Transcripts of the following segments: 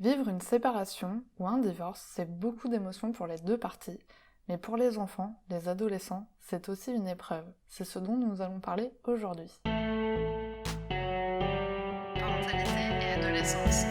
Vivre une séparation ou un divorce, c'est beaucoup d'émotions pour les deux parties. Mais pour les enfants, les adolescents, c'est aussi une épreuve. C'est ce dont nous allons parler aujourd'hui. Parentalité et adolescence.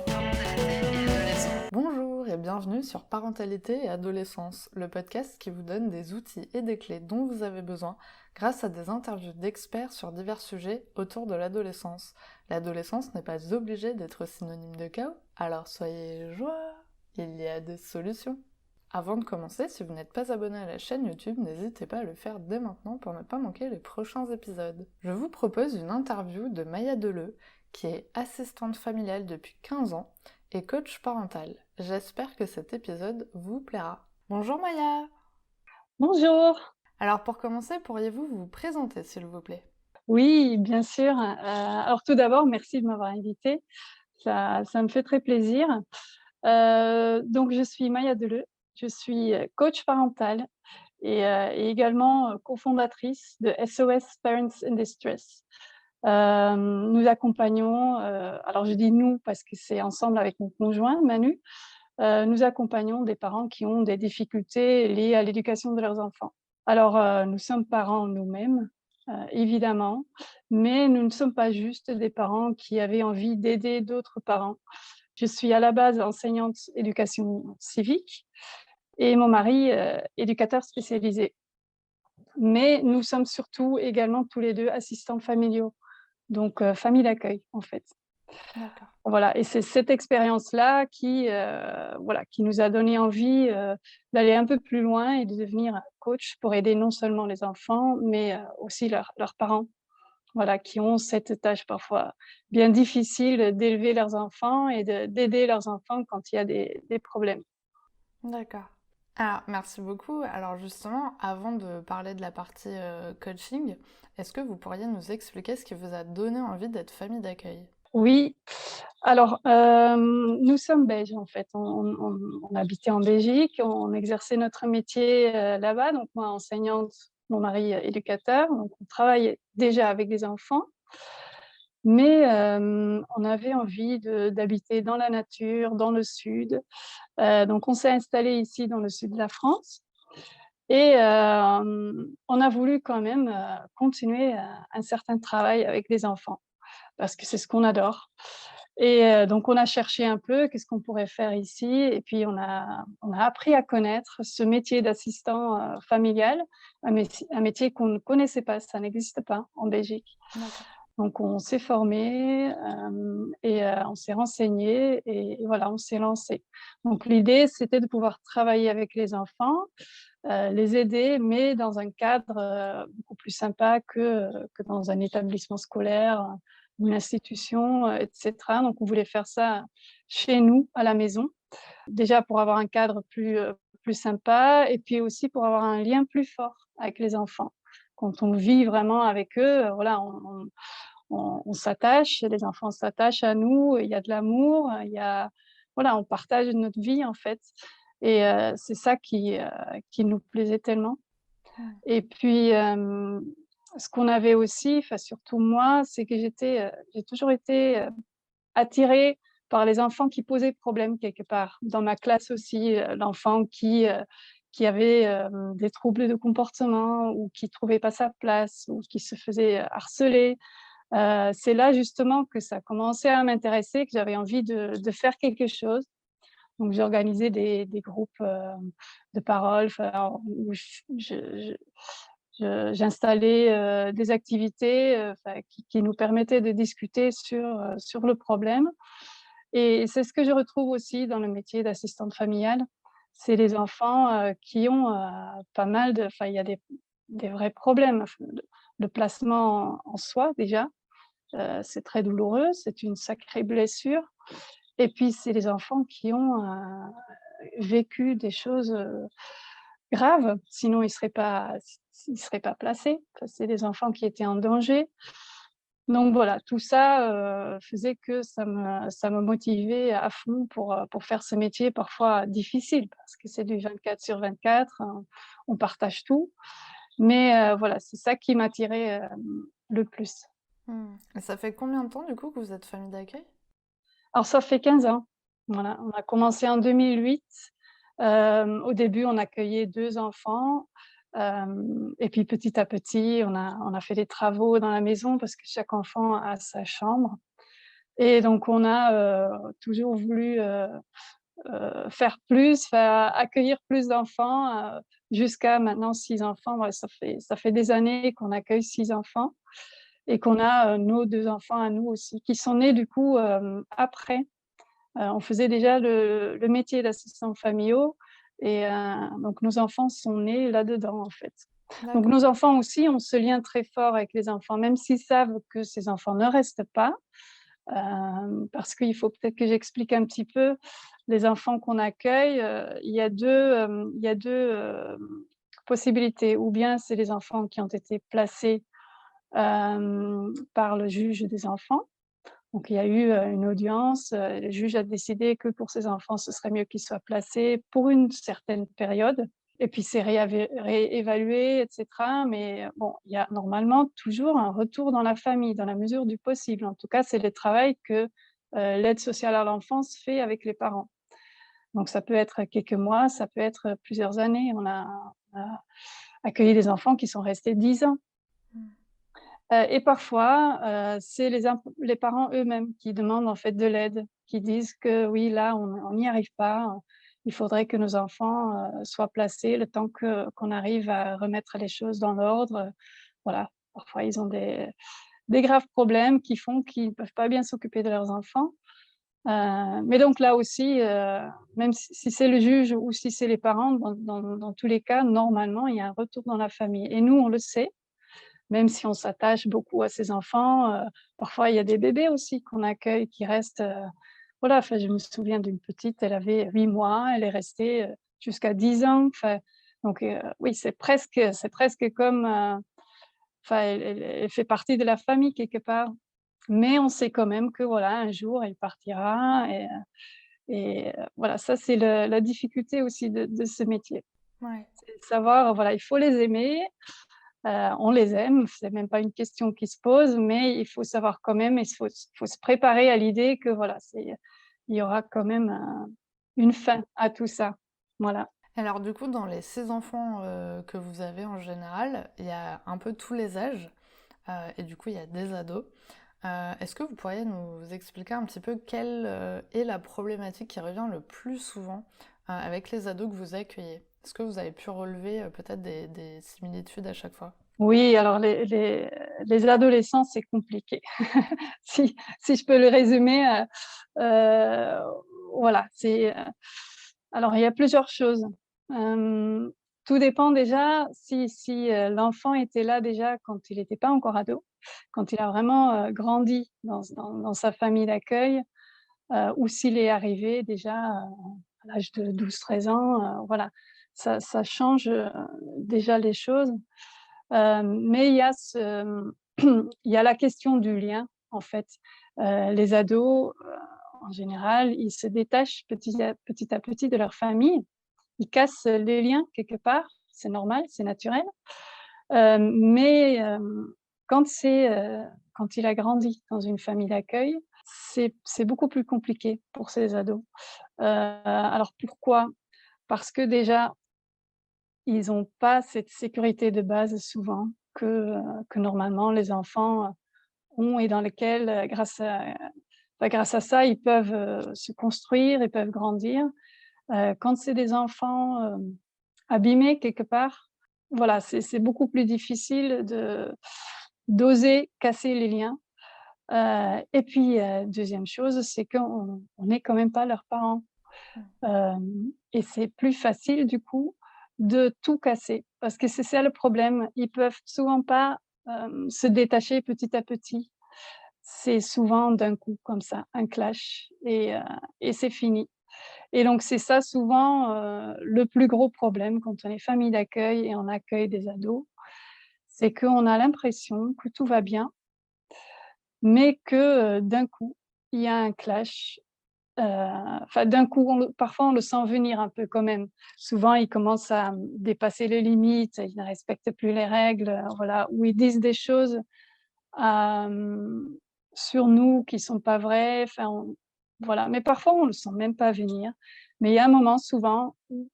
Parentalité et adolescence. Bonjour et bienvenue sur Parentalité et adolescence, le podcast qui vous donne des outils et des clés dont vous avez besoin grâce à des interviews d'experts sur divers sujets autour de l'adolescence. L'adolescence n'est pas obligée d'être synonyme de chaos, alors soyez joie, il y a des solutions. Avant de commencer, si vous n'êtes pas abonné à la chaîne YouTube, n'hésitez pas à le faire dès maintenant pour ne pas manquer les prochains épisodes. Je vous propose une interview de Maya Deleu, qui est assistante familiale depuis 15 ans et coach parental. J'espère que cet épisode vous plaira. Bonjour Maya! Bonjour. Alors pour commencer, pourriez-vous vous présenter s'il vous plaît? Oui, bien sûr. Alors tout d'abord, merci de m'avoir invitée. Ça me fait très plaisir. Donc je suis Maya Deleu, je suis, coach parental et également, cofondatrice de SOS Parents in Distress. Nous accompagnons, alors je dis «nous» parce que c'est ensemble avec mon conjoint Manu, nous accompagnons des parents qui ont des difficultés liées à l'éducation de leurs enfants. Alors, nous sommes parents nous-mêmes, évidemment, mais nous ne sommes pas juste des parents qui avaient envie d'aider d'autres parents. Je suis à la base enseignante éducation civique et mon mari, éducateur spécialisé. Mais nous sommes surtout également tous les 2 assistants familiaux, donc famille d'accueil, en fait. D'accord. Voilà et c'est cette expérience-là qui, voilà, qui nous a donné envie, d'aller un peu plus loin et de devenir coach pour aider non seulement les enfants, mais, aussi leurs parents. Voilà, qui ont cette tâche parfois bien difficile d'élever leurs enfants et d'aider leurs enfants quand il y a des problèmes. D'accord. Alors, merci beaucoup. Alors justement, avant de parler de la partie coaching, est-ce que vous pourriez nous expliquer ce qui vous a donné envie d'être famille d'accueil? Oui, alors, nous sommes belges en fait. On habitait en Belgique, on exerçait notre métier, là-bas, donc moi enseignante, mon mari, éducateur, donc on travaillait déjà avec des enfants. Mais, on avait envie d'habiter dans la nature, dans le sud, donc on s'est installés ici dans le sud de la France et on a voulu quand même, continuer, un certain travail avec les enfants parce que c'est ce qu'on adore et donc on a cherché un peu qu'est-ce qu'on pourrait faire ici et puis on a appris à connaître ce métier d'assistant, familial, un métier qu'on ne connaissait pas, ça n'existe pas en Belgique. D'accord. Donc on s'est formés, et on s'est renseignés et voilà, on s'est lancés. Donc l'idée, c'était de pouvoir travailler avec les enfants, les aider, mais dans un cadre, beaucoup plus sympa que dans un établissement scolaire, ou une institution, et cetera. Donc on voulait faire ça chez nous, à la maison. Déjà pour avoir un cadre plus sympa et puis aussi pour avoir un lien plus fort avec les enfants. Quand on vit vraiment avec eux, voilà, on s'attache, les enfants s'attachent à nous, il y a de l'amour, il y a voilà, on partage notre vie en fait et c'est ça qui nous plaisait tellement Hmm. et puis, ce qu'on avait aussi, enfin surtout moi, c'est que j'ai toujours été, attirée par les enfants qui posaient problème quelque part. Dans ma classe aussi, l'enfant qui avait, des troubles de comportement ou qui trouvait pas sa place ou qui se faisait, harceler. C'est là justement que ça commençait à m'intéresser, que j'avais envie de faire quelque chose. Donc j'ai organisé des groupes, de parole, enfin où j'installais, des activités, enfin qui nous permettaient de discuter sur le problème et c'est ce que je retrouve aussi dans le métier d'assistante familiale. C'est les enfants, qui ont, pas mal de enfin il y a des vrais problèmes, le placement en soi déjà. C'est très douloureux, c'est une sacrée blessure et puis c'est les enfants qui ont, vécu des choses, graves, sinon ils seraient pas placés. Enfin, c'est des enfants qui étaient en danger. Donc voilà, tout ça, faisait que ça me motivait à fond pour faire ce métier parfois difficile parce que c'est du 24/24, on partage tout. Mais voilà, c'est ça qui m'attirait, le plus. Hmm. Et ça fait combien de temps du coup que vous êtes famille d'accueil? Alors ça fait 15 ans. Voilà, on a commencé en 2008. Au début, on accueillait 2 enfants, et puis petit à petit, on a fait des travaux dans la maison parce que chaque enfant a sa chambre et donc on a, toujours voulu, faire plus, accueillir plus d'enfants, jusqu'à maintenant 6 enfants. Ouais, ça fait des années qu'on accueille 6 enfants et qu'on a, nos 2 enfants à nous aussi, qui sont nés du coup, après. On faisait déjà le métier d'assistants familiaux et donc nos enfants sont nés là-dedans, en fait. Donc D'accord. nos enfants aussi ont ce lien très fort avec les enfants, même s'ils savent que ces enfants ne restent pas, parce qu'il faut peut-être que j'explique un petit peu. Les enfants qu'on accueille, il y a deux possibilités. Ou bien c'est les enfants qui ont été placés, par le juge des enfants. Donc il y a eu, une audience, le juge a décidé que pour ces enfants, ce serait mieux qu'ils soient placés pour une certaine période et puis c'est réévalué et cetera. Mais bon, il y a normalement toujours un retour dans la famille, dans la mesure du possible. En tout cas, c'est le travail que, l'aide sociale à l'enfance fait avec les parents. Donc ça peut être quelques mois, ça peut être plusieurs années. On a accueilli des enfants qui sont restés 10 ans. Mmh. Et parfois, c'est les parents eux-mêmes qui demandent en fait de l'aide, qui disent que: «Oui, là, on n'y arrive pas, il faudrait que nos enfants, soient placés le temps qu'on arrive à remettre les choses dans l'ordre». Voilà, parfois ils ont des graves problèmes qui font qu'ils ne peuvent pas bien s'occuper de leurs enfants. Mais donc là aussi, même si c'est le juge ou si c'est les parents, dans tous les cas, normalement, il y a un retour dans la famille et nous, on le sait. Même si on s'attache beaucoup à ses enfants, parfois il y a des bébés aussi qu'on accueille qui restent, voilà, enfin je me souviens d'une petite, elle avait 8 mois, elle est restée, jusqu'à 10 ans, enfin donc oui, c'est presque comme, enfin elle fait partie de la famille quelque part. Mais on sait quand même que voilà, un jour elle partira et voilà, ça c'est la difficulté aussi de ce métier. Ouais. C'est de savoir, voilà, il faut les aimer. On les aime, c'est même pas une question qui se pose, mais il faut savoir quand même, il faut se préparer à l'idée que voilà, il y aura quand même une fin à tout ça. Voilà. Alors du coup, dans les 6 enfants, que vous avez en général, il y a un peu tous les âges, et du coup, il y a des ados. Est-ce que vous pourriez nous expliquer un petit peu quelle, est la problématique qui revient le plus souvent, avec les ados que vous accueillez? Est-ce que vous avez pu relever, peut-être des similitudes à chaque fois? Oui, alors les adolescents, c'est compliqué. Si je peux le résumer, heu, voilà, alors il y a plusieurs choses. Hem, Tout dépend déjà si l'enfant était là déjà quand il était pas encore ado, quand il a vraiment, grandi dans sa famille d'accueil, ou s'il est arrivé déjà, à l'âge de 12, 13 ans, voilà. Ça change, déjà les choses. Mais il y a il y a la question du lien, en fait. Les ados, en général, ils se détachent petit à petit de leur famille. Ils cassent les liens quelque part, c'est normal, c'est naturel. Mais quand il a grandi dans une famille d'accueil, c'est beaucoup plus compliqué pour ces ados. Alors pourquoi? Parce que déjà, ils ont pas cette sécurité de base souvent que normalement les enfants ont et dans lesquels, grâce à ça, ils peuvent, se construire, ils peuvent grandir. Quand c'est des enfants, abîmés quelque part, voilà, c'est beaucoup plus difficile d'oser casser les liens. Et puis, 2e chose, c'est qu'on n'est quand même pas leurs parents. Et c'est plus facile du coup de tout casser parce que c'est ça le problème. Ils peuvent souvent pas, se détacher petit à petit. C'est souvent d'un coup comme ça, un clash et c'est fini. Et donc c'est ça souvent, le plus gros problème quand on est famille d'accueil et on accueille des ados, c'est qu'on a l'impression que tout va bien, mais que, d'un coup, il y a un clash. Enfin, d'un coup, parfois, on le sent venir un peu quand même. Souvent, ils commencent à, dépasser les limites, ils ne respectent plus les règles, voilà, ou ils disent des choses, hem, sur nous qui sont pas vraies. Enfin, voilà. Mais parfois, on ne le sent même pas venir. Mais il y a un moment souvent où,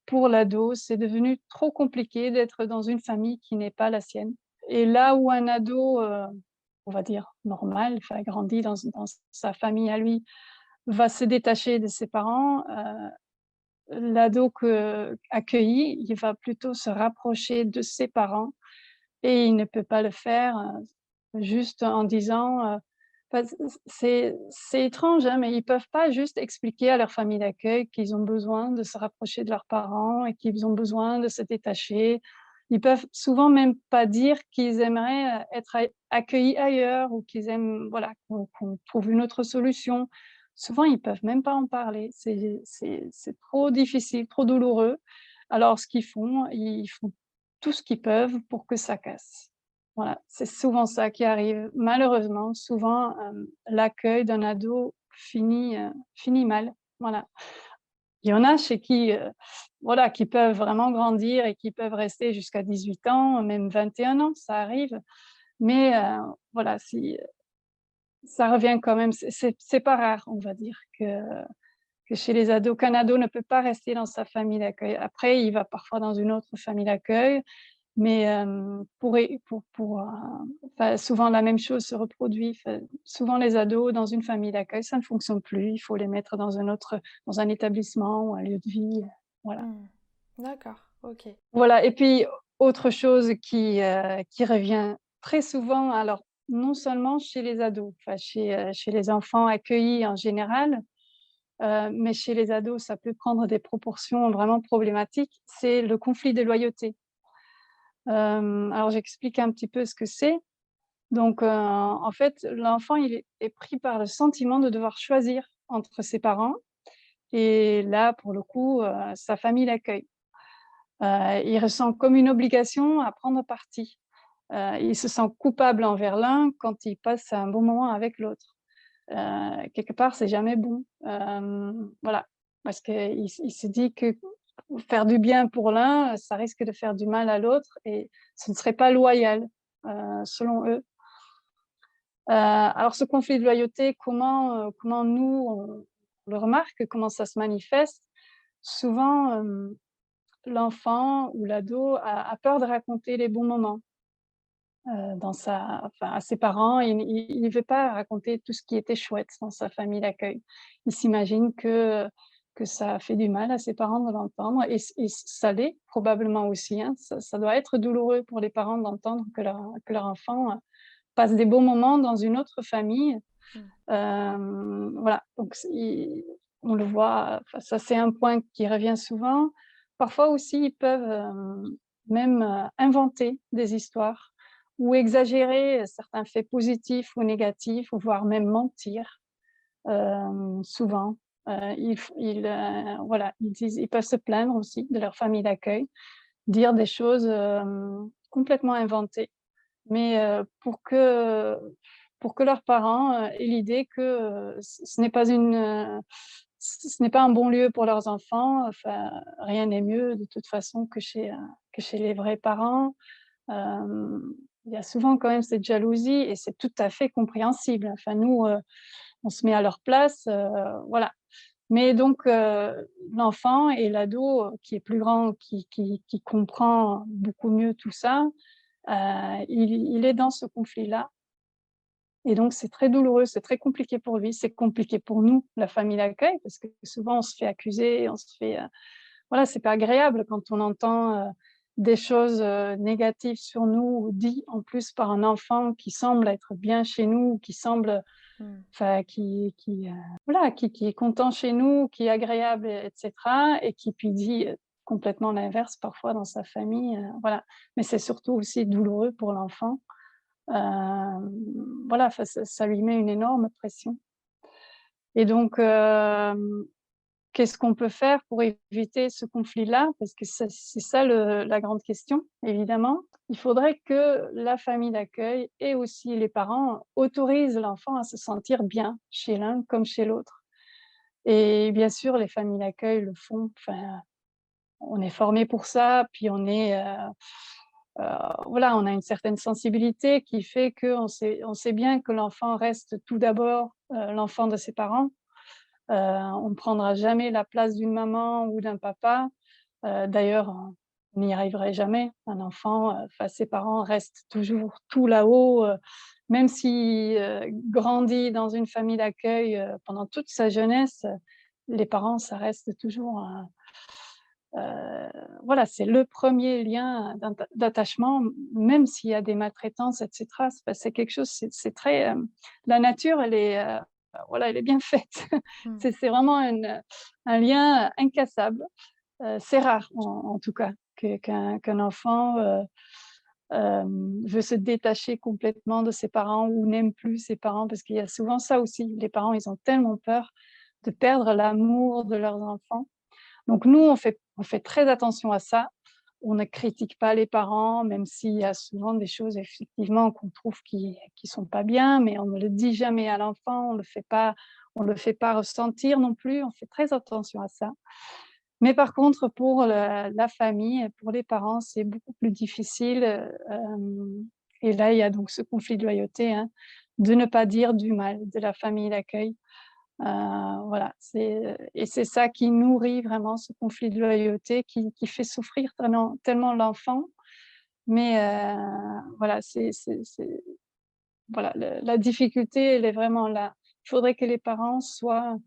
pour l'ado, c'est devenu trop compliqué d'être dans une famille qui n'est pas la sienne. Et là où un ado, on va dire normal, enfin grandi dans sa famille à lui, va se détacher de ses parents, l'ado accueilli, il va plutôt se rapprocher de ses parents et il ne peut pas le faire, juste en disant, enfin c'est étrange, hein, mais ils peuvent pas juste expliquer à leur famille d'accueil qu'ils ont besoin de se rapprocher de leurs parents et qu'ils ont besoin de se détacher. Ils peuvent souvent même pas dire qu'ils aimeraient, être accueillis ailleurs ou qu'ils aiment, voilà, qu'on trouve une autre solution. Souvent, ils peuvent même pas en parler. C'est trop difficile, trop douloureux. Alors ce qu'ils font, ils font tout ce qu'ils peuvent pour que ça casse. Voilà, c'est souvent ça qui arrive. Malheureusement, souvent, l'accueil d'un ado finit mal, voilà. Il y en a chez qui, voilà, qui peuvent vraiment grandir et qui peuvent rester jusqu'à 18 ans, même 21 ans, ça arrive. Mais, voilà, si ça revient quand même, c'est pas rare, on va dire, que chez les ados qu'un ado ne peut pas rester dans sa famille d'accueil. Après, il va parfois dans une autre famille d'accueil, mais enfin, souvent la même chose se reproduit. Enfin, souvent les ados dans une famille d'accueil, ça ne fonctionne plus. Il faut les mettre dans un établissement ou un lieu de vie, voilà. Mmh. D'accord, OK. Voilà et puis autre chose qui revient très souvent, alors non seulement chez les ados, enfin chez les enfants accueillis en général, mais chez les ados, ça peut prendre des proportions vraiment problématiques, c'est le conflit de loyauté. Alors j'explique un petit peu ce que c'est. Donc, en fait, l'enfant, il est pris par le sentiment de devoir choisir entre ses parents et là, pour le coup, sa famille l'accueille. Il ressent comme une obligation à prendre parti. Il se sent coupable envers l'un quand il passe un bon moment avec l'autre. Quelque part, c'est jamais bon. Voilà, parce qu'il se dit que faire du bien pour l'un, ça risque de faire du mal à l'autre et ce ne serait pas loyal, selon eux. Alors ce conflit de loyauté, comment nous on le remarque? Comment ça se manifeste? Souvent, l'enfant ou l'ado a peur de raconter les bons moments, à ses parents. Il veut pas raconter tout ce qui était chouette dans sa famille d'accueil. Il s'imagine que ça fait du mal à ses parents de l'entendre et ça l'est probablement aussi, hein. Ça doit être douloureux pour les parents d'entendre que leur enfant, passe des bons moments dans une autre famille. Mmh. Voilà, donc on le voit, enfin ça c'est un point qui revient souvent. Parfois aussi, ils peuvent, même, inventer des histoires ou exagérer certains faits positifs ou négatifs ou voire même mentir, souvent. Voilà, ils peuvent se plaindre aussi de leur famille d'accueil, dire des choses, complètement inventées, mais pour que leurs parents, aient l'idée que, ce n'est pas ce n'est pas un bon lieu pour leurs enfants. Enfin, rien n'est mieux de toute façon que chez les vrais parents. Il y a souvent quand même cette jalousie et c'est tout à fait compréhensible. Enfin nous, on se met à leur place, voilà. Mais donc l'enfant et l'ado, qui est plus grand, qui comprend beaucoup mieux tout ça, il est dans ce conflit-là et donc c'est très douloureux, c'est très compliqué pour lui, c'est compliqué pour nous, la famille d'accueil, parce que souvent on se fait accuser, on se fait, voilà, c'est pas agréable quand on entend, des choses, négatives sur nous, dites en plus par un enfant qui semble être bien chez nous, qui semble, Mmh. enfin voilà, qui est content chez nous, qui est agréable et cetera et qui puis dit, complètement l'inverse parfois dans sa famille, voilà. Mais c'est surtout aussi douloureux pour l'enfant. Voilà, enfin ça lui met une énorme pression et donc qu'est-ce qu'on peut faire pour éviter ce conflit-là? Parce que c'est ça la grande question, évidemment. Il faudrait que la famille d'accueil et aussi les parents autorisent l'enfant à se sentir bien chez l'un comme chez l'autre et bien sûr, les familles d'accueil le font, enfin, on est formé pour ça, puis Heu, voilà, on a une certaine sensibilité qui fait qu'on sait bien que l'enfant reste tout d'abord l'enfant de ses parents. On ne prendra jamais la place d'une maman ou d'un papa. D'ailleurs, on n'y arriverait jamais. Un enfant, ses parents restent toujours tout là-haut, même s'il, grandit dans une famille d'accueil, pendant toute sa jeunesse, les parents, ça reste toujours voilà, c'est le premier lien d'attachement, même s'il y a des maltraitances et cetera. C'est quelque chose, c'est très, la nature, elle est, voilà, elle est bien faite. Mmh. C'est vraiment un lien incassable. C'est rare en tout cas qu'un enfant, veut se détacher complètement de ses parents ou n'aime plus ses parents, parce qu'il y a souvent ça aussi. Les parents, ils ont tellement peur de perdre l'amour de leurs enfants. Donc nous, on fait très attention à ça. On ne critique pas les parents, même s'il y a souvent des choses effectivement qu'on trouve qui sont pas bien, mais on ne le dit jamais à l'enfant, on le fait pas ressentir non plus, on fait très attention à ça. Mais par contre, pour la famille, pour les parents, c'est beaucoup plus difficile, et là, il y a donc ce conflit de loyauté, hein, de ne pas dire du mal de la famille d'accueil. Voilà, c'est ça qui nourrit vraiment ce conflit de loyauté qui fait souffrir tellement l'enfant. Mais voilà, voilà, la difficulté, elle est vraiment là. Il faudrait que les parents soient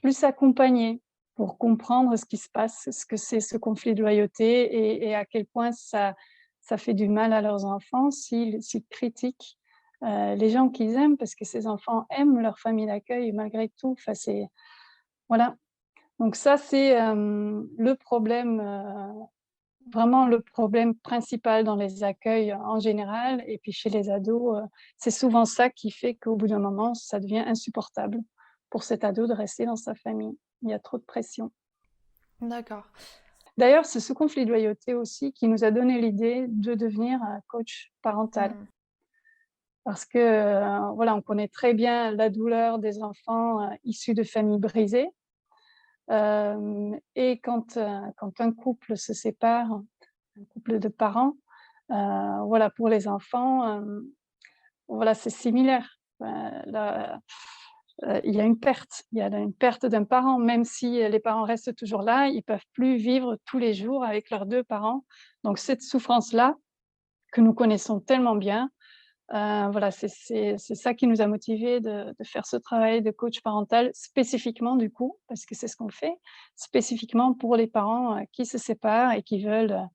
plus accompagnés pour comprendre ce qui se passe, ce que c'est ce conflit de loyauté et à quel point ça fait du mal à leurs enfants s'ils critiquent, les gens qu'ils aiment, parce que ces enfants aiment leur famille d'accueil malgré tout. Enfin, c'est voilà. Donc ça, c'est, le problème, vraiment le problème principal dans les accueils en général et puis chez les ados, c'est souvent ça qui fait qu'au bout d'un moment, ça devient insupportable pour cet ado de rester dans sa famille. Il y a trop de pression. D'accord. D'ailleurs, c'est ce conflit de loyauté aussi qui nous a donné l'idée de devenir, coach parental. Mmh. Parce que, voilà, on connaît très bien la douleur des enfants, issus de familles brisées. Et quand un couple se sépare, un couple de parents, voilà, pour les enfants, voilà, c'est similaire. Là, il y a une perte d'un parent, même si, les parents restent toujours là, ils peuvent plus vivre tous les jours avec leurs 2 parents. Donc cette souffrance-là, que nous connaissons tellement bien, voilà, c'est ça qui nous a motivés de faire ce travail de coach parental spécifiquement du coup, parce que c'est ce qu'on fait, spécifiquement pour les parents, qui se séparent et qui veulent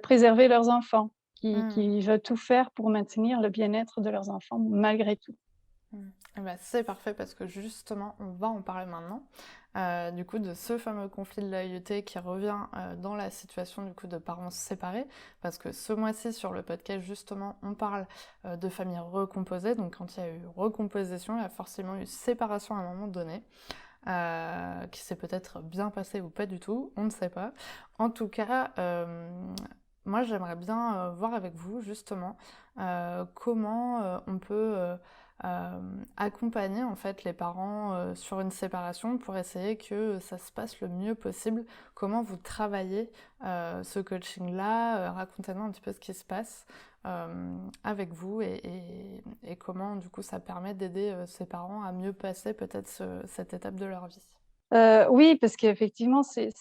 préserver leurs enfants, qui Mmh. qui veulent tout faire pour maintenir le bien-être de leurs enfants malgré tout. Mmh. Eh bah, c'est parfait parce que justement, on va en parler maintenant. Du coup, de ce fameux conflit de loyauté qui revient dans la situation du coup de parents séparés, parce que ce mois-ci sur le podcast justement, on parle de familles recomposées. Donc, quand il y a eu recomposition, il y a forcément eu séparation à un moment donné, qui s'est peut-être bien passé ou pas du tout, on ne sait pas. En tout cas, moi, j'aimerais bien voir avec vous justement comment on peut accompagner en fait les parents sur une séparation pour essayer que ça se passe le mieux possible. Comment vous travaillez ce coaching-là, racontez-nous un petit peu ce qui se passe avec vous et comment du coup ça permet d'aider ces parents à mieux passer peut-être cette étape de leur vie. Oui, parce qu'effectivement, c'est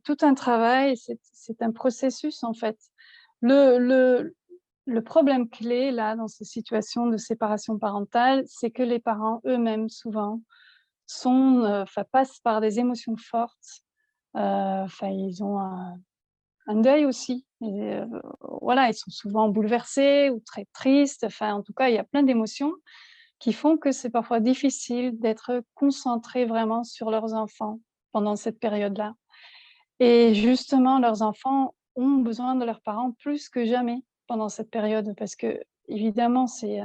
tout un travail, c'est un processus, en fait. Le le le problème clé, là, dans ces situations de séparation parentale, c'est que les parents eux-mêmes, souvent, passent par des émotions fortes. Ils ont un deuil aussi et voilà, ils sont souvent bouleversés ou très tristes. Enfin, en tout cas, il y a plein d'émotions qui font que c'est parfois difficile d'être concentrés vraiment sur leurs enfants pendant cette période-là. Et justement, leurs enfants ont besoin de leurs parents plus que jamais pendant cette période parce qu'évidemment, c'est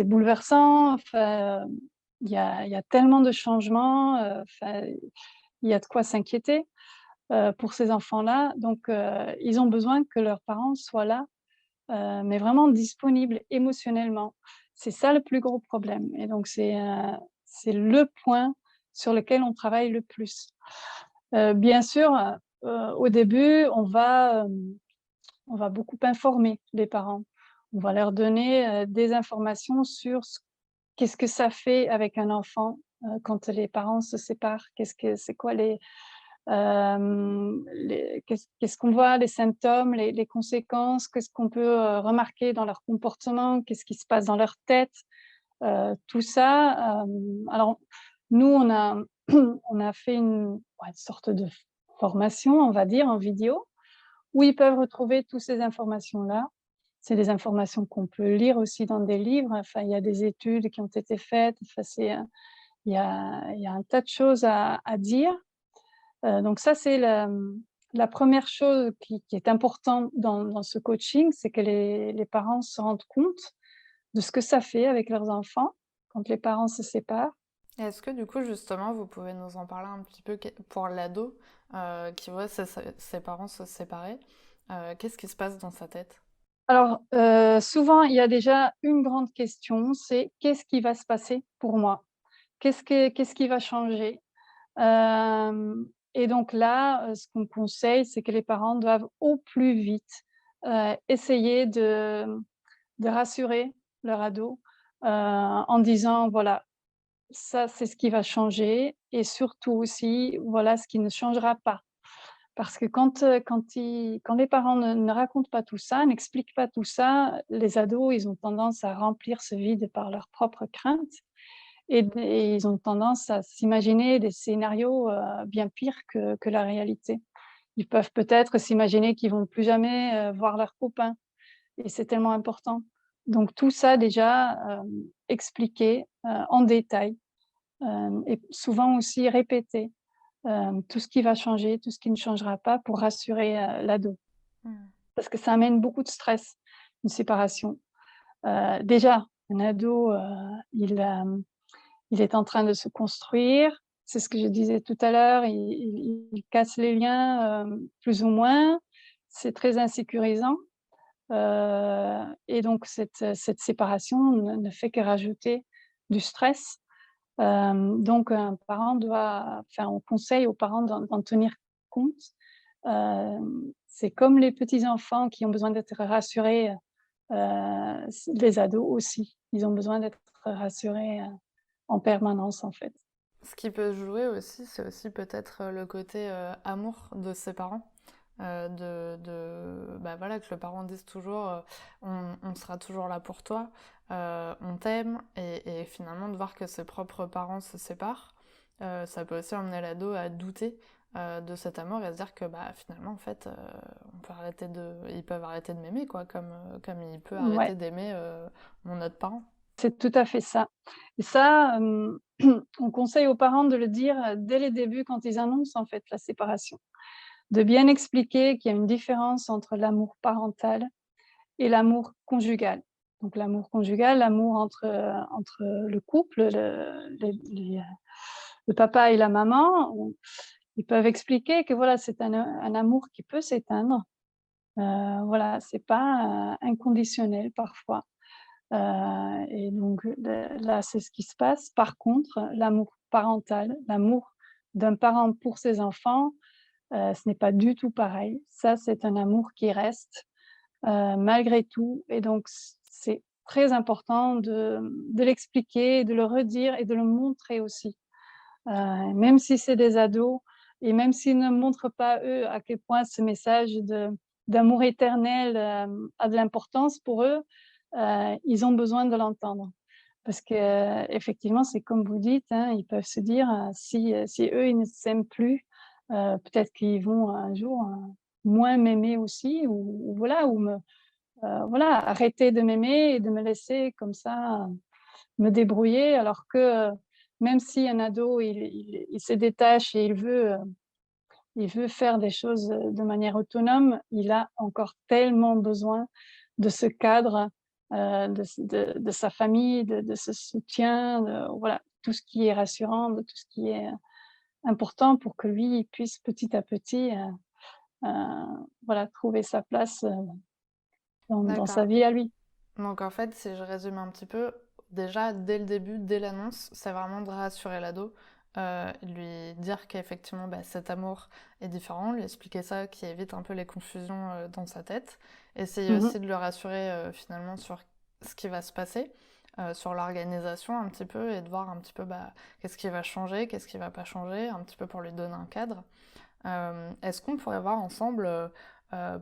bouleversant. Enfin, il y a tellement de changements, il y a de quoi s'inquiéter, pour ces enfants-là. Donc ils ont besoin que leurs parents soient là, mais vraiment disponibles émotionnellement. C'est ça le plus gros problème et donc c'est le point sur lequel on travaille le plus. Bien sûr, au début, on va beaucoup informer les parents. On va leur donner, des informations sur ce qu'est-ce que ça fait avec un enfant, quand les parents se séparent? C'est quoi qu'est-ce qu'on voit, les symptômes, les conséquences? Qu'est-ce qu'on peut, remarquer dans leur comportement? Qu'est-ce qui se passe dans leur tête? Tout ça, alors nous on a fait une sorte de formation, on va dire, en vidéo, où ils peuvent retrouver toutes ces informations-là. C'est des informations qu'on peut lire aussi dans des livres, enfin, il y a des études qui ont été faites, enfin, il y a un tas de choses à dire. Donc ça, c'est la 1re chose qui est importante dans ce coaching, c'est que les parents se rendent compte de ce que ça fait avec leurs enfants quand les parents se séparent. Et est-ce que du coup, justement, vous pouvez nous en parler un petit peu pour l'ado qui voit ses parents se séparer, qu'est-ce qui se passe dans sa tête? Alors, souvent, il y a déjà une grande question, c'est: «Qu'est-ce qui va se passer pour moi? Qu'est-ce qui va changer?» Et donc là, ce qu'on conseille, c'est que les parents doivent au plus vite, essayer de rassurer leur ado, en disant: «Voilà, ça, c'est ce qui va changer et surtout aussi, voilà ce qui ne changera pas». Parce que quand les parents ne racontent pas tout ça, n'expliquent pas tout ça, les ados, ils ont tendance à remplir ce vide par leurs propres craintes et ils ont tendance à s'imaginer des scénarios, bien pires que la réalité. Ils peuvent peut-être s'imaginer qu'ils vont plus jamais, voir leurs copains et c'est tellement important. Donc tout ça déjà, expliquer, en détail, et souvent aussi répéter, tout ce qui va changer, tout ce qui ne changera pas pour rassurer, l'ado. Mmh. Parce que ça amène beaucoup de stress, une séparation. Déjà, un ado, il est en train de se construire, c'est ce que je disais tout à l'heure, il casse les liens, plus ou moins, c'est très insécurisant, et donc cette séparation ne fait que rajouter du stress. Donc un parent doit enfin, on conseille aux parents d'en tenir compte. C'est comme les petits enfants qui ont besoin d'être rassurés, les ados aussi, ils ont besoin d'être rassurés, en permanence, en fait. Ce qui peut jouer aussi, c'est aussi peut-être le côté amour de ses parents. Bah voilà, que le parent dise toujours on sera toujours là pour toi, on t'aime, et finalement de voir que ses propres parents se séparent, ça peut aussi emmener l'ado à douter de cet amour et à se dire que bah finalement en fait ils peuvent arrêter de m'aimer quoi, comme il peut Ouais, arrêter d'aimer mon autre parent. c'est tout à fait ça et ça, on conseille aux parents de le dire, dès les débuts quand ils annoncent, en fait, la séparation. De bien expliquer qu'il y a une différence entre l'amour parental et l'amour conjugal. Donc l'amour conjugal, l'amour entre le couple, le papa et la maman, ils peuvent expliquer que voilà, c'est un amour qui peut s'éteindre. Voilà, c'est pas, inconditionnel parfois. Et donc là, c'est ce qui se passe. Par contre, l'amour parental, l'amour d'un parent pour ses enfants, ce n'est pas du tout pareil. Ça, c'est un amour qui reste, malgré tout et donc c'est très important de l'expliquer, de le redire et de le montrer aussi. Même si c'est des ados et même s'ils ne montrent pas, eux, à quel point ce message d'amour éternel, a de l'importance pour eux, ils ont besoin de l'entendre. Parce qu'effectivement, c'est comme vous dites, hein, ils peuvent se dire, si eux, ils ne s'aiment plus, peut-être qu'ils vont un jour, moins m'aimer aussi ou voilà, ou voilà, arrêter de m'aimer et de me laisser comme ça, me débrouiller alors que, même si un ado, il se détache et il veut faire des choses, de manière autonome, il a encore tellement besoin de ce cadre, de sa famille, de ce soutien, de voilà, tout ce qui est rassurant, de tout ce qui est, important pour que lui, il puisse petit à petit, voilà, trouver sa place, dans sa D'accord. vie à lui. Donc en fait, si je résume un petit peu, déjà dès le début, dès l'annonce, c'est vraiment de rassurer l'ado, lui dire qu'effectivement bah, cet amour est différent, lui expliquer ça qui évite un peu les confusions dans sa tête, essayer Mmh mh. aussi de le rassurer finalement sur ce qui va se passer. sur l'organisation un petit peu et de voir un petit peu qu'est-ce qui va changer, qu'est-ce qui va pas changer, un petit peu pour lui donner un cadre. Est-ce qu'on pourrait voir ensemble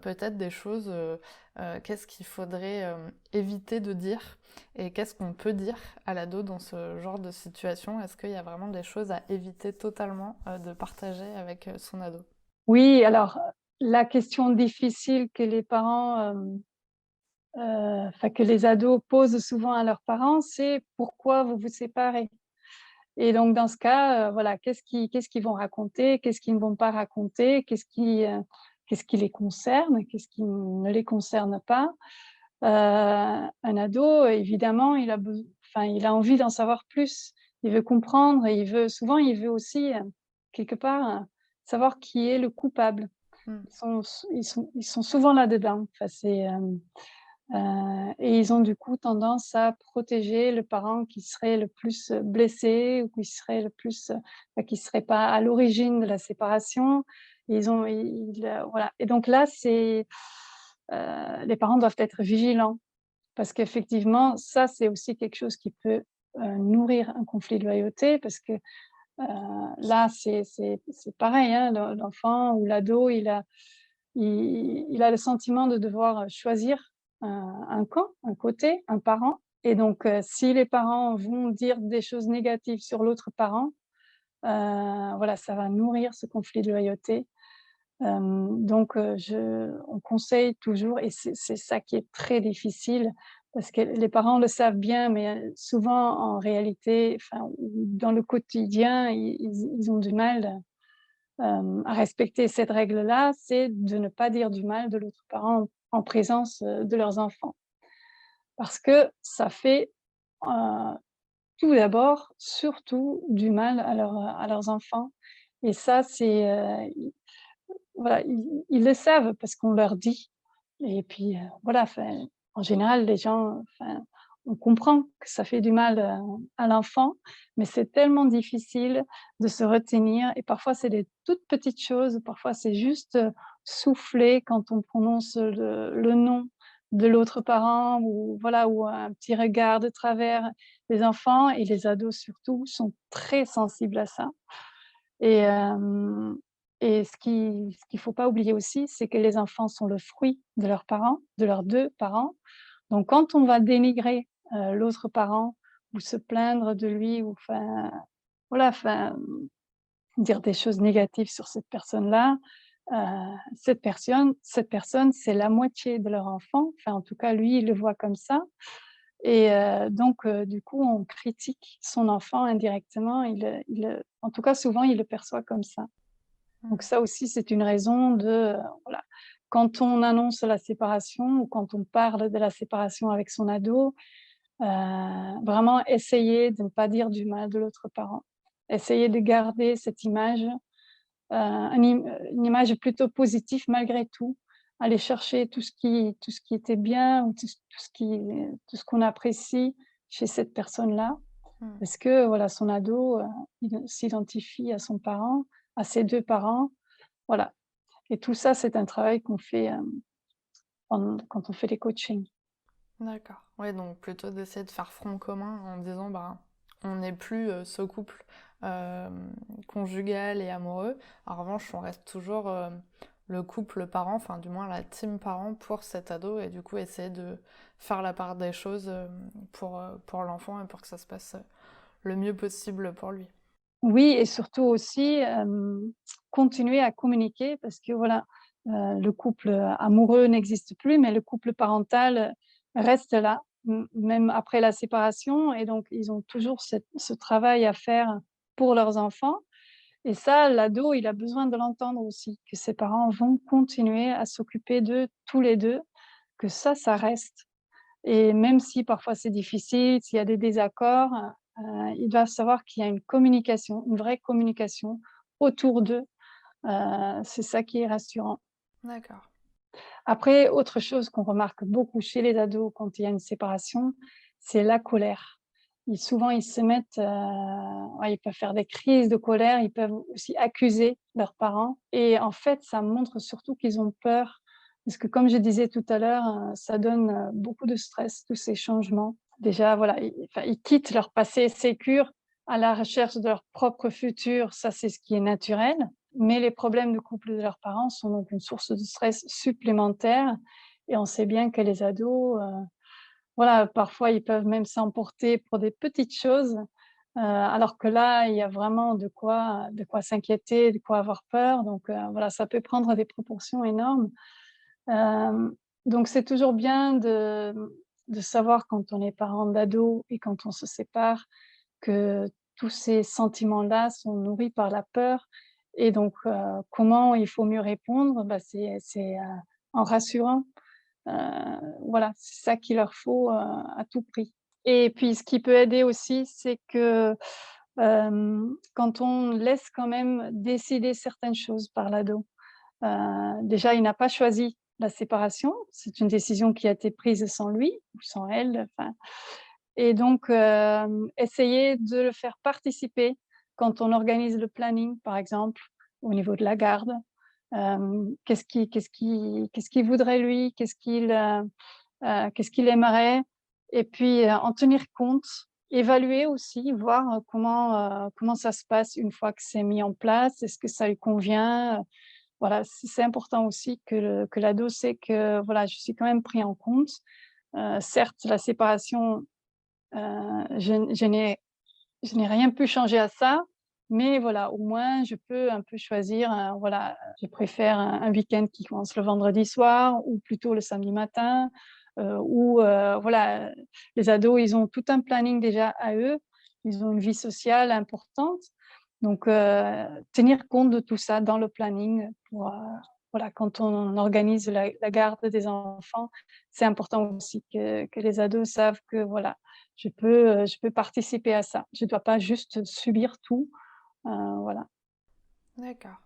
peut-être des choses, qu'est-ce qu'il faudrait éviter de dire et qu'est-ce qu'on peut dire à l'ado dans ce genre de situation? Est-ce qu'il y a vraiment des choses à éviter totalement de partager avec son ado? Oui, alors, la question difficile que les parents, enfin que les ados posent souvent à leurs parents, c'est: «Pourquoi vous vous séparez?» Et donc dans ce cas, voilà, qu'est-ce qu'ils vont raconter? Qu'est-ce qu'ils ne vont pas raconter? Qu'est-ce qui les concerne? Qu'est-ce qui ne les concerne pas? Un ado, évidemment, il a envie d'en savoir plus. Il veut comprendre et il veut aussi, quelque part, savoir qui est le coupable. Hmm. Ils sont souvent là-dedans. Enfin, et ils ont du coup tendance à protéger le parent qui serait le plus, blessé ou qui serait le plus, qui serait pas à l'origine de la séparation. Voilà, et donc là, les parents doivent être vigilants parce qu'effectivement, ça, c'est aussi quelque chose qui peut, nourrir un conflit de loyauté parce que, là, c'est pareil, hein, l'enfant ou l'ado, il a le sentiment de devoir, choisir un camp, un côté, un parent, et donc si les parents vont dire des choses négatives sur l'autre parent, voilà, ça va nourrir ce conflit de loyauté. Donc je on conseille toujours, et c'est ça qui est très difficile parce que les parents le savent bien, mais souvent en réalité, enfin, dans le quotidien, ils ont du mal à respecter cette règle-là, c'est de ne pas dire du mal de l'autre parent en présence, de leurs enfants. Parce que ça fait, heu, tout d'abord, surtout du mal à leurs enfants, et ça, voilà, ils le savent parce qu'on leur dit, et puis, voilà, enfin, en général, les gens, enfin, on comprend que ça fait du mal, à l'enfant, mais c'est tellement difficile de se retenir, et parfois c'est des toutes petites choses, parfois c'est juste, souffler quand on prononce le nom de l'autre parent, ou voilà, ou un petit regard de travers. Les enfants et les ados surtout sont très sensibles à ça. Et ce qu'il faut pas oublier aussi, c'est que les enfants sont le fruit de leurs parents, de leurs 2 parents. Donc quand on va dénigrer, l'autre parent ou se plaindre de lui, ou enfin, voilà, enfin, dire des choses négatives sur cette personne-là, cette personne, c'est la moitié de leur enfant. Enfin, en tout cas, lui, il le voit comme ça, et donc du coup, on critique son enfant indirectement. En tout cas, souvent, il le perçoit comme ça. Donc Hmm. ça aussi, c'est une raison de, voilà, quand on annonce la séparation ou quand on parle de la séparation avec son ado, heu, vraiment essayer de ne pas dire du mal de l'autre parent. Essayer de garder cette image, une image plutôt positive malgré tout. Aller chercher tout ce qui était bien, ou tout ce qu'on apprécie chez cette personne-là. Hmm. Parce que voilà, son ado, il s'identifie à son parent, à ses 2 parents, voilà. Et tout ça, c'est un travail qu'on fait, quand on fait les coachings. D'accord. Ouais, donc plutôt d'essayer de faire front commun en disant, on n'est plus ce couple euh, conjugal et amoureux. En revanche, on reste toujours le couple parent, enfin du moins la team parent pour cet ado, et du coup essayer de faire la part des choses pour l'enfant et pour que ça se passe le mieux possible pour lui. Oui, et surtout aussi, continuer à communiquer parce que voilà, le couple, amoureux n'existe plus, mais le couple parental, reste là, même après la séparation, et donc ils ont toujours ce travail à faire pour leurs enfants, et ça, l'ado, il a besoin de l'entendre aussi, que ses parents vont continuer à s'occuper d'eux tous les 2, que ça reste. Et même si parfois c'est difficile, s'il y a des désaccords, ils doivent savoir qu'il y a une communication, une vraie communication autour d'eux. C'est ça qui est rassurant. D'accord. Après, autre chose qu'on remarque beaucoup chez les ados quand il y a une séparation, c'est la colère. Souvent, ils se mettent, ouais, ils peuvent faire des crises de colère, ils peuvent aussi accuser leurs parents, et en fait, ça montre surtout qu'ils ont peur parce que, comme je disais tout à l'heure, ça donne, beaucoup de stress, tous ces changements. Déjà, voilà, ils quittent leur passé sécure à la recherche de leur propre futur, ça, c'est ce qui est naturel. Mais les problèmes de couple de leurs parents sont donc une source de stress supplémentaire et on sait bien que les ados, voilà, parfois, ils peuvent même s'emporter pour des petites choses, alors que là, il y a vraiment de quoi s'inquiéter, de quoi avoir peur. Donc, voilà, ça peut prendre des proportions énormes. Hem, donc c'est toujours bien de savoir quand on est parent d'ado et quand on se sépare que tous ces sentiments-là sont nourris par la peur et donc, comment il faut mieux répondre? Bah, en rassurant. Heu, voilà, c'est ça qu'il leur faut, à tout prix. Et puis ce qui peut aider aussi, c'est que, quand on laisse quand même décider certaines choses par l'ado. Déjà, il n'a pas choisi la séparation, c'est une décision qui a été prise sans lui ou sans elle, enfin et donc essayer de le faire participer quand on organise le planning, par exemple, au niveau de la garde. Qu'est-ce qu'il voudrait lui? Qu'est-ce qu'il aimerait? Et puis, en tenir compte, évaluer aussi, voir, comment ça se passe une fois que c'est mis en place. Est-ce que ça lui convient? Voilà, c'est important aussi que l'ado sait que, voilà, je suis quand même pris en compte. Certes, la séparation, je n'ai rien pu changer à ça, mais voilà, au moins je peux un peu choisir, voilà, je préfère un week-end qui commence le vendredi soir ou plutôt le samedi matin, ou voilà, les ados, ils ont tout un planning déjà à eux. Ils ont une vie sociale importante, donc tenir compte de tout ça dans le planning pour, voilà, quand on organise la garde des enfants, c'est important aussi que les ados savent que voilà, je peux participer à ça. Je ne dois pas juste subir tout, voilà. D'accord.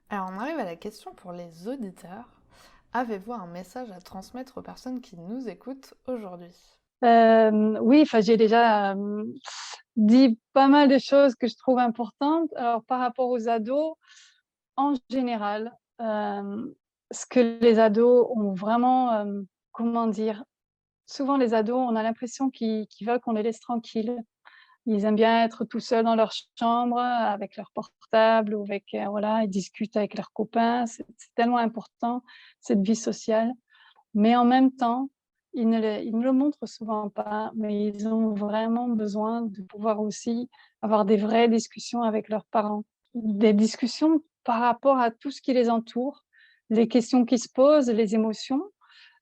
Alors on arrive à la question pour les auditeurs. Avez-vous un message à transmettre aux personnes qui nous écoutent aujourd'hui? Oui, enfin, j'ai déjà, dit pas mal de choses que je trouve importantes. Alors par rapport aux ados, en général, ce que les ados ont vraiment, comment dire? Souvent les ados, on a l'impression qu'ils veulent qu'on les laisse tranquilles. Ils aiment bien être tout seuls dans leur chambre, avec leur portable ou avec, voilà, ils discutent avec leurs copains. C'est tellement important, cette vie sociale. Mais en même temps, ils ne le montrent souvent pas, mais ils ont vraiment besoin de pouvoir aussi avoir des vraies discussions avec leurs parents. Des discussions par rapport à tout ce qui les entoure, les questions qui se posent, les émotions,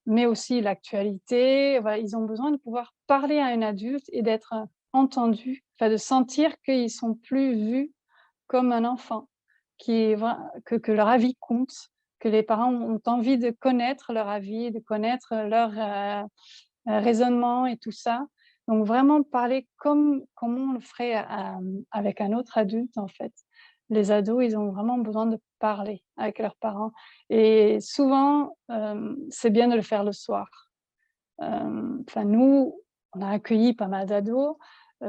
mais aussi l'actualité. Voilà, ils ont besoin de pouvoir parler à un adulte et d'être, entendus, enfin de sentir qu'ils sont plus vus comme un enfant, qui est vra que leur avis compte, que les parents ont envie de connaître leur avis, de connaître leur, raisonnement et tout ça. Donc vraiment parler comme on le ferait avec un autre adulte, en fait. Les ados, ils ont vraiment besoin de parler avec leurs parents et souvent, c'est bien de le faire le soir. Enfin nous, on a accueilli pas mal d'ados.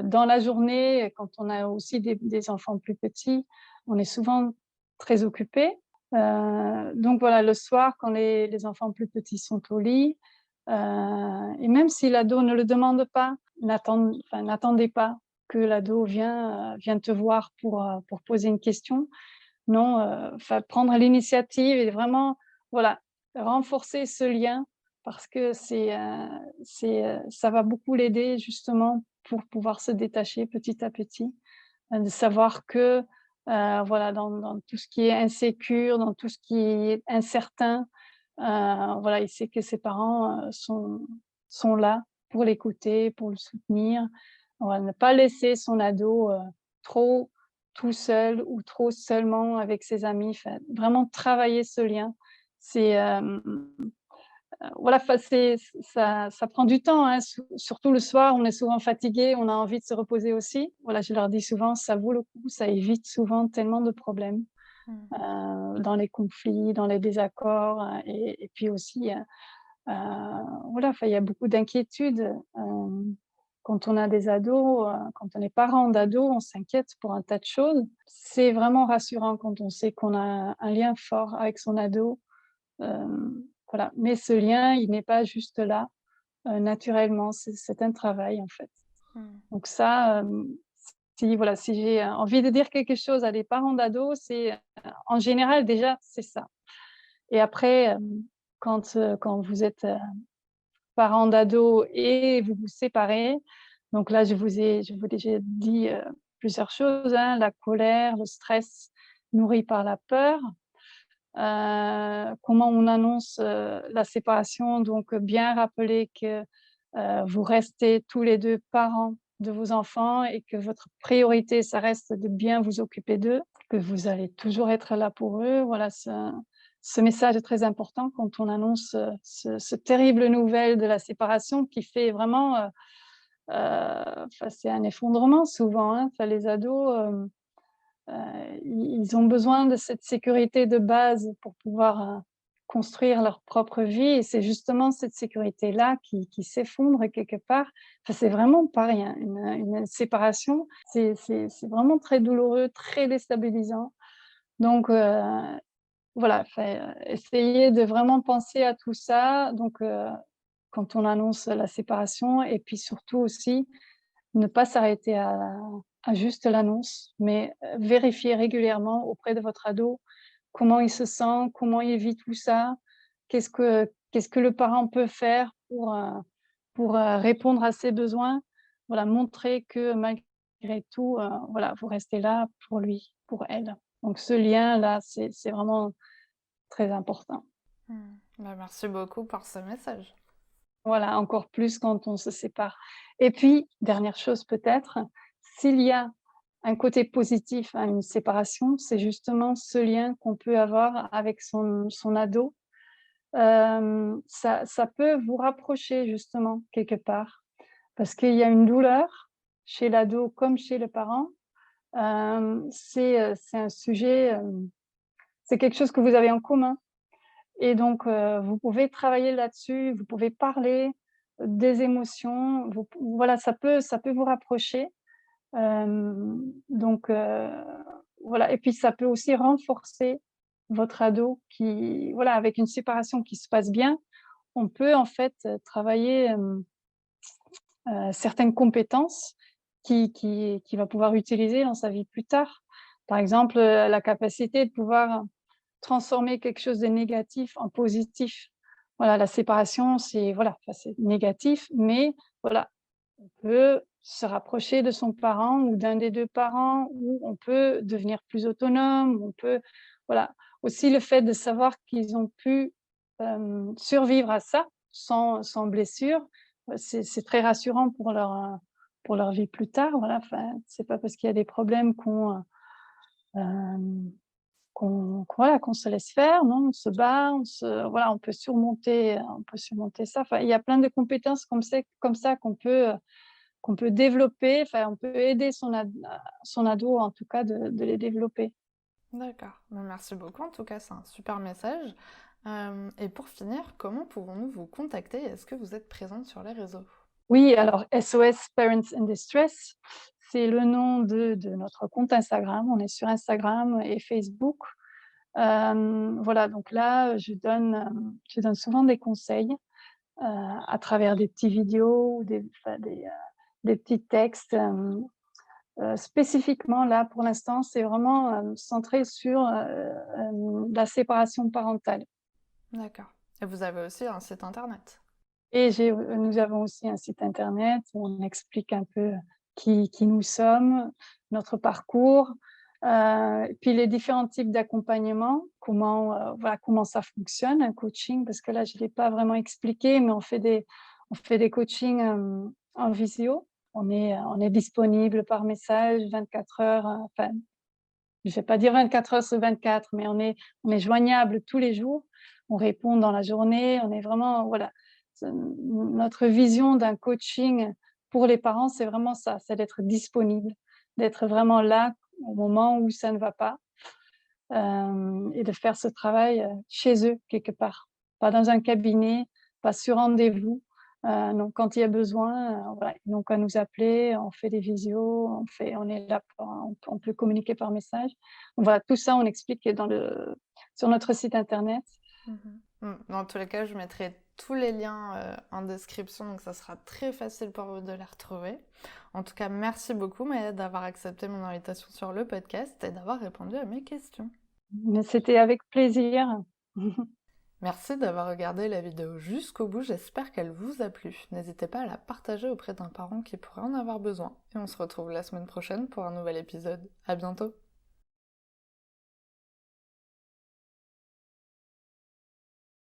Dans la journée, quand on a aussi des enfants plus petits, on est souvent très occupés. Donc voilà, le soir, quand les enfants plus petits sont au lit, et même si l'ado ne le demande pas, n'attendez pas que l'ado vienne te voir pour poser une question. Non, enfin prendre l'initiative et vraiment, voilà, renforcer ce lien parce que ça va beaucoup l'aider justement pour pouvoir se détacher petit à petit, de savoir que, voilà, dans tout ce qui est insécure, dans tout ce qui est incertain, voilà, il sait que ses parents, sont là pour l'écouter, pour le soutenir. Voilà, ne pas laisser son ado, trop tout seul ou trop seulement avec ses amis, enfin, vraiment travailler ce lien. C'est, voilà, enfin, ça prend du temps, hein, surtout le soir, on est souvent fatigué, on a envie de se reposer aussi. Voilà, je leur dis souvent: «Ça vaut le coup», ça évite souvent tellement de problèmes, Hmm. dans les conflits, dans les désaccords, et puis aussi, voilà, enfin, il y a beaucoup d'inquiétudes, quand on a des ados, quand on est parent d'ados, on s'inquiète pour un tas de choses. C'est vraiment rassurant quand on sait qu'on a un lien fort avec son ado, voilà. Mais ce lien, il n'est pas juste là, naturellement. C'est un travail, en fait. Mmh. Donc ça, si j'ai envie de dire quelque chose à des parents d'ados, c'est, en général, déjà, c'est ça. Et après, quand vous êtes, parents d'ados et vous vous séparez, donc là, je vous ai déjà dit, plusieurs choses, hein, la colère, le stress nourri par la peur. Comment on annonce, la séparation, donc bien rappeler que, vous restez tous les 2 parents de vos enfants et que votre priorité, ça reste de bien vous occuper d'eux, que vous allez toujours être là pour eux. Voilà, ce message est très important quand on annonce, ce terrible nouvelle de la séparation qui fait vraiment, enfin, c'est un effondrement souvent, hein. Enfin, les ados, ils ont besoin de cette sécurité de base pour pouvoir, construire leur propre vie et c'est justement cette sécurité-là qui s'effondre quelque part. Enfin, c'est vraiment pas rien. Une séparation, c'est vraiment très douloureux, très déstabilisant. Donc voilà, enfin, essayer de vraiment penser à tout ça, donc quand on annonce la séparation et puis surtout aussi ne pas s'arrêter à juste l'annonce, mais vérifier régulièrement auprès de votre ado comment il se sent, comment il vit tout ça, qu'est-ce que le parent peut faire pour, répondre à ses besoins. Voilà, montrer que malgré tout, voilà, vous restez là pour lui, pour elle. Donc ce lien-là, c'est vraiment très important. Mmh. Bah, merci beaucoup pour ce message. Voilà, encore plus quand on se sépare. Et puis, dernière chose peut-être, s'il y a un côté positif à une séparation, c'est justement ce lien qu'on peut avoir avec son ado. Ça peut vous rapprocher justement quelque part, parce qu'il y a une douleur chez l'ado comme chez le parent. C'est un sujet, c'est quelque chose que vous avez en commun. Et donc, vous pouvez travailler là-dessus, vous pouvez parler des émotions, voilà, ça peut vous rapprocher. Donc, voilà et puis ça peut aussi renforcer votre ado qui voilà, avec une séparation qui se passe bien, on peut en fait, travailler, certaines compétences qui va pouvoir utiliser dans sa vie plus tard. Par exemple, la capacité de pouvoir transformer quelque chose de négatif en positif. Voilà, la séparation, c'est voilà, enfin, c'est négatif, mais voilà, on peut se rapprocher de son parent ou d'un des 2 parents ou on peut devenir plus autonome, on peut voilà. Aussi le fait de savoir qu'ils ont pu, survivre à ça sans blessure, c'est très rassurant pour leur vie plus tard, voilà, enfin, c'est pas parce qu'il y a des problèmes hem voilà, qu'on se laisse faire, non, on se bat, voilà, on peut surmonter ça. Enfin, il y a plein de compétences comme ça qu'on peut développer, enfin, on peut aider son ado, en tout cas, de les développer. D'accord. Bah, merci beaucoup en tout cas, c'est un super message. Et pour finir, comment pouvons-nous vous contacter? Est-ce que vous êtes présente sur les réseaux? Oui, alors SOS Parents in Distress, c'est le nom de notre compte Instagram. On est sur Instagram et Facebook. Voilà, donc là, je donne souvent des conseils, à travers des petites vidéos ou des petits textes, spécifiquement là, pour l'instant, c'est vraiment, centré sur, la séparation parentale D'accord. Et vous avez aussi un site internet? et nous avons aussi un site internet où on explique un peu qui nous sommes, notre parcours, puis les différents types d'accompagnement, voilà, comment ça fonctionne un coaching, parce que là, je ne l'ai pas vraiment expliqué, mais on fait des coachings, en visio. On est disponible par message 24 heures, enfin, je vais pas dire 24 heures sur 24, mais on est joignable tous les jours. On répond dans la journée, on est vraiment voilà, notre vision d'un coaching pour les parents, c'est vraiment ça, c'est d'être disponible, d'être vraiment là au moment où ça ne va pas, et de faire ce travail, chez eux quelque part. Pas dans un cabinet, pas sur rendez-vous, non, quand il y a besoin, voilà, ils n'ont qu'à nous appeler, on fait des visios, on est là pour on peut communiquer par message. Donc voilà, tout ça, on explique sur notre site internet. Dans tous les cas, je mettrai tous les liens en description, donc ça sera très facile pour vous de les retrouver. En tout cas, merci beaucoup Maya d'avoir accepté mon invitation sur le podcast et d'avoir répondu à mes questions. Mais c'était avec plaisir. Merci d'avoir regardé la vidéo jusqu'au bout, j'espère qu'elle vous a plu. N'hésitez pas à la partager auprès d'un parent qui pourrait en avoir besoin. Et on se retrouve la semaine prochaine pour un nouvel épisode. À bientôt!